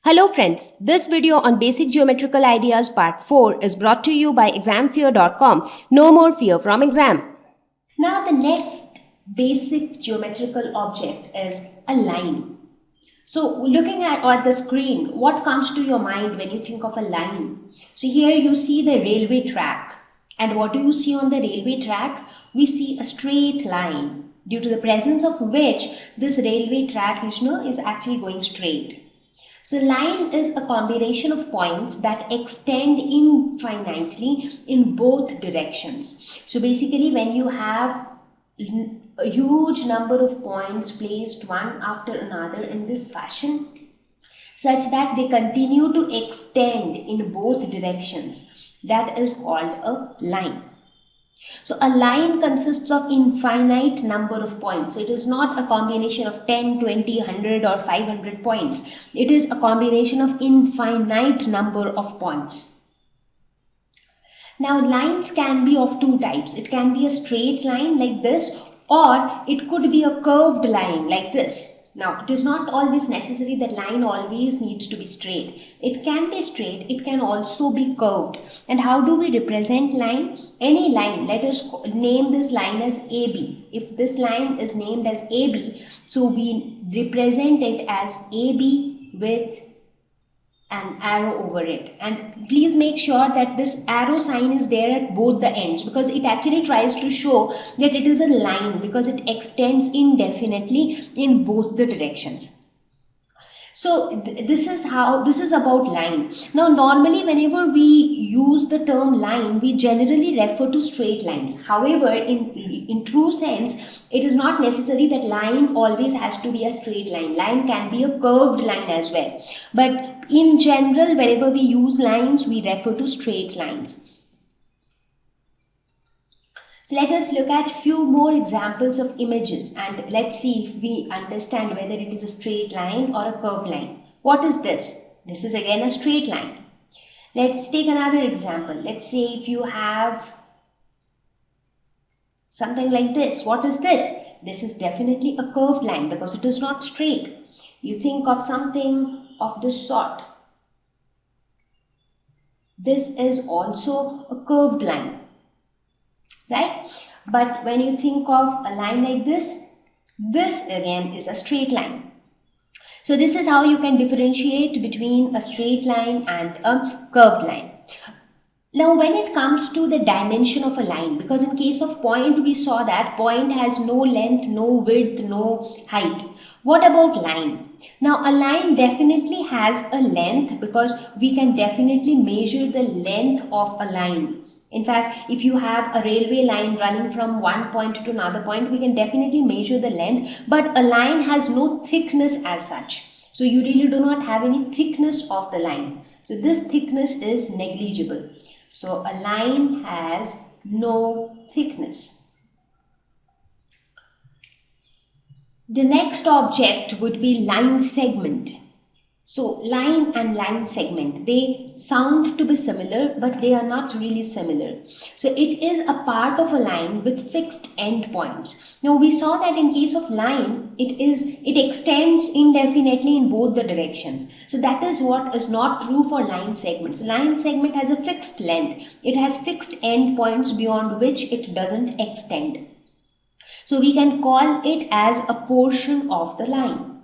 Hello friends, this video on basic geometrical ideas part 4 is brought to you by examfear.com. No more fear from exam. Now the next basic geometrical object is a line. So looking at the screen, what comes to your mind when you think of a line? So here you see the railway track. And what do you see on the railway track? We see a straight line, due to the presence of which this railway track is actually going straight. So line is a combination of points that extend infinitely in both directions. So basically when you have a huge number of points placed one after another in this fashion, such that they continue to extend in both directions, that is called a line. So a line consists of infinite number of points. So it is not a combination of 10, 20, 100 or 500 points. It is a combination of infinite number of points. Now lines can be of two types. It can be a straight line like this, or it could be a curved line like this. Now, it is not always necessary that line always needs to be straight. It can be straight, it can also be curved. And how do we represent line? Any line, let us name this line as AB. If this line is named as AB, so we represent it as AB with an arrow over it, and please make sure that this arrow sign is there at both the ends, because it actually tries to show that it is a line because it extends indefinitely in both the directions. So this is about line. Now normally whenever we use the term line, we generally refer to straight lines. However, in true sense, it is not necessary that line always has to be a straight line. Line can be a curved line as well. But in general, whenever we use lines, we refer to straight lines. So let us look at few more examples of images and let's see if we understand whether it is a straight line or a curved line. What is this? This is again a straight line. Let's take another example. Let's say if you have something like this. What is this? This is definitely a curved line because it is not straight. You think of something of this sort. This is also a curved line, right? But when you think of a line like this again is a straight line. So this is how you can differentiate between a straight line and a curved line. Now when it comes to the dimension of a line, because in case of point we saw that point has no length, no width, no height. What about line? Now a line definitely has a length because we can definitely measure the length of a line. In fact, if you have a railway line running from one point to another point, we can definitely measure the length, but a line has no thickness as such. So you really do not have any thickness of the line. So this thickness is negligible. So a line has no thickness. The next object would be line segment. So line and line segment, they sound to be similar, but they are not really similar. So it is a part of a line with fixed endpoints. Now we saw that in case of line, it extends indefinitely in both the directions. So that is what is not true for line segment. So line segment has a fixed length. It has fixed endpoints beyond which it doesn't extend. So we can call it as a portion of the line.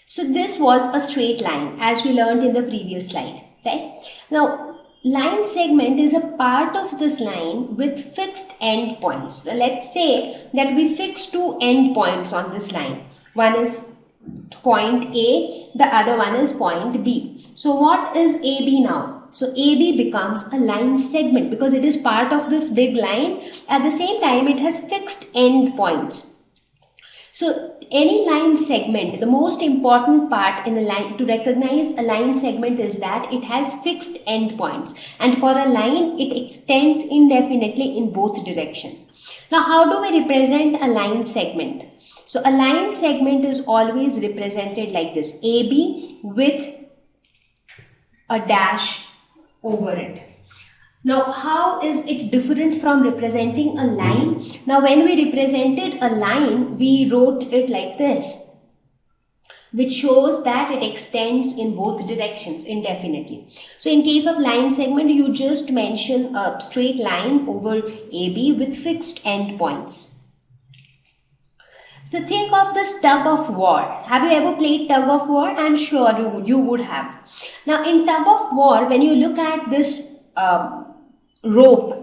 So this was a straight line as we learned in the previous slide, right? Now line segment is a part of this line with fixed endpoints. So let's say that we fix two endpoints on this line. One is point A, the other one is point B. So what is AB now? So AB becomes a line segment because it is part of this big line. At the same time, it has fixed endpoints. So any line segment, the most important part in a line to recognize a line segment is that it has fixed endpoints, and for a line it extends indefinitely in both directions. Now how do we represent a line segment? So a line segment is always represented like this, AB with a dash over it. Now, how is it different from representing a line? Now, when we represented a line, we wrote it like this. which shows that it extends in both directions indefinitely. So in case of line segment, you just mention a straight line over AB with fixed endpoints. So think of this tug of war. Have you ever played tug of war? I'm sure you would have. Now in tug of war, when you look at this rope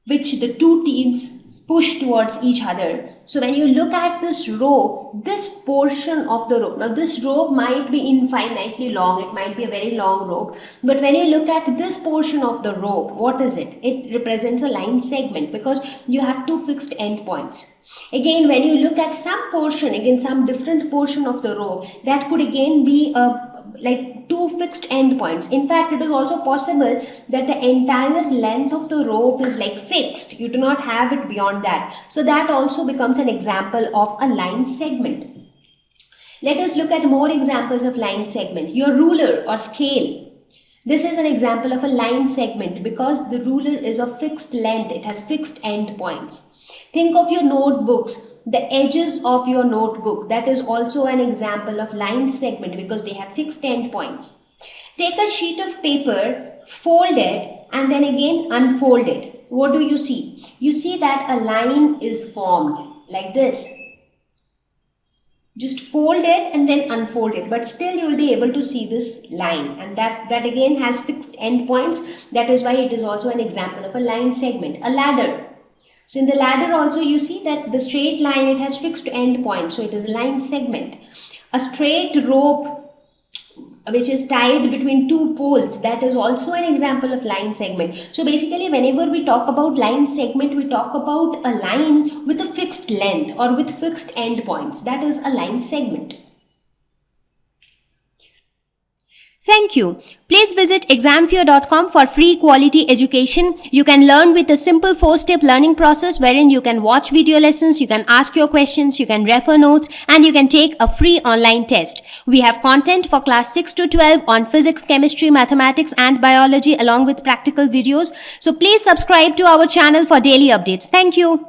which the two teams push towards each other. So when you look at this rope, this portion of the rope, now this rope might be infinitely long, it might be a very long rope, but when you look at this portion of the rope, what is it? It represents a line segment because you have two fixed endpoints. Again, when you look at some portion, again some different portion of the rope, that could again be like two fixed endpoints. In fact, it is also possible that the entire length of the rope is like fixed. You do not have it beyond that. So that also becomes an example of a line segment. Let us look at more examples of line segment. Your ruler or scale. This is an example of a line segment because the ruler is of fixed length. It has fixed endpoints. Think of your notebooks, the edges of your notebook. That is also an example of line segment because they have fixed endpoints. Take a sheet of paper, fold it, and then again unfold it. What do you see? You see that a line is formed like this. Just fold it and then unfold it, but still you will be able to see this line, and that again has fixed endpoints. That is why it is also an example of a line segment. A ladder. So in the ladder also you see that the straight line, it has fixed endpoints, so it is a line segment. A straight rope which is tied between two poles, that is also an example of line segment. So basically whenever we talk about line segment, we talk about a line with a fixed length or with fixed endpoints. That is a line segment. Thank you. Please visit examfear.com for free quality education. You can learn with a simple 4-step learning process wherein you can watch video lessons, you can ask your questions, you can refer notes, and you can take a free online test. We have content for class 6 to 12 on physics, chemistry, mathematics, and biology along with practical videos. So please subscribe to our channel for daily updates. Thank you.